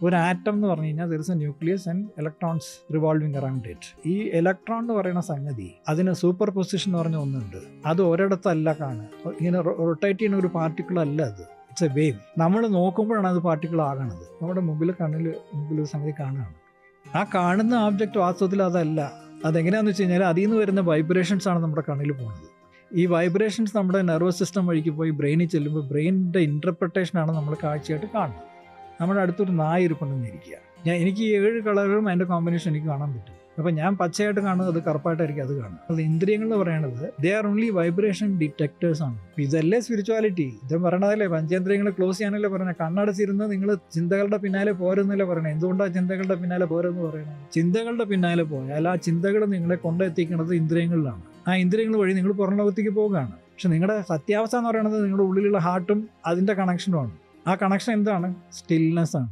ഒരു ആറ്റം എന്ന് പറഞ്ഞു കഴിഞ്ഞാൽ there is A nucleus and electrons revolving around it. ഈ ഇലക്ട്രോൺ എന്ന് പറയുന്ന സംഗതി അതിന് സൂപ്പർ പൊസിഷൻ എന്ന് പറഞ്ഞ ഒന്നുണ്ട്. അത് ഒരിടത്തല്ല കാണുക, ഇങ്ങനെ റൊട്ടേറ്റ് ചെയ്യുന്ന ഒരു പാർട്ടിക്കിൾ അല്ല അത്. It's A wave. നമ്മൾ നോക്കുമ്പോഴാണ് അത് പാർട്ടിക്കിൾ ആകണത്. നമ്മുടെ മുമ്പിൽ മുമ്പിൽ ഒരു സംഗതി കാണുകയാണ്. ആ കാണുന്ന ഓബ്ജക്റ്റ് വാസ്തവത്തിൽ അതല്ല. അതെങ്ങനെയാണെന്ന് വെച്ച് കഴിഞ്ഞാൽ അതിൽ നിന്ന് വരുന്ന വൈബ്രേഷൻസ് ആണ് നമ്മുടെ കണ്ണിൽ പോകുന്നത്. ഈ വൈബ്രേഷൻസ് നമ്മുടെ നെർവസ് സിസ്റ്റം വഴിക്ക് പോയി ബ്രെയിനിൽ ചെല്ലുമ്പോൾ ബ്രെയിനിൻ്റെ ഇൻ്റർപ്രിട്ടേഷനാണ് നമ്മൾ കാഴ്ചയായിട്ട് കാണുന്നത്. നമ്മുടെ അടുത്തൊരു നായ ഇരിപ്പുണ്ടെന്ന് ഇരിക്കുക, എനിക്ക് ഈ 7 കളറും അതിൻ്റെ കോമ്പിനേഷൻ എനിക്ക് കാണാൻ പറ്റും. അപ്പോൾ ഞാൻ പച്ചയായിട്ട് കാണുന്നത് അത് കറുപ്പായിട്ടായിരിക്കും അത് കാണുന്നത്. അത് ഇന്ദ്രിയങ്ങൾ എന്ന് പറയുന്നത് they are only vibration detectors ആണ്. ഇതല്ലേ സ്പിരിച്വാലിറ്റി. ഇത് പറയണതല്ലേ പഞ്ചേന്ദ്രിയങ്ങൾ ക്ലോസ് ചെയ്യാനല്ലേ പറയുന്നത്. കണ്ണടച്ചിരുന്ന് നിങ്ങൾ ചിന്തകളുടെ പിന്നാലെ പോരുന്നല്ലേ പറയണത്. എന്തുകൊണ്ടാണ് ചിന്തകളുടെ പിന്നാലെ പോരെന്ന് പറയുന്നത്? ചിന്തകളുടെ പിന്നാലെ പോയാൽ ആ ചിന്തകൾ നിങ്ങളെ കൊണ്ടെത്തിക്കുന്നത് ഇന്ദ്രിയങ്ങളിലാണ്. ആ ഇന്ദ്രിയങ്ങൾ വഴി നിങ്ങൾ പുറം ലോകത്തേക്ക് പോവുകയാണ്. പക്ഷെ നിങ്ങളുടെ സത്യാവസ്ഥ എന്ന് പറയുന്നത് നിങ്ങളുടെ ഉള്ളിലുള്ള ഹാർട്ടും അതിൻ്റെ കണക്ഷനുമാണ്. ആ കണക്ഷൻ എന്താണ്? സ്റ്റിൽനെസ് ആണ്.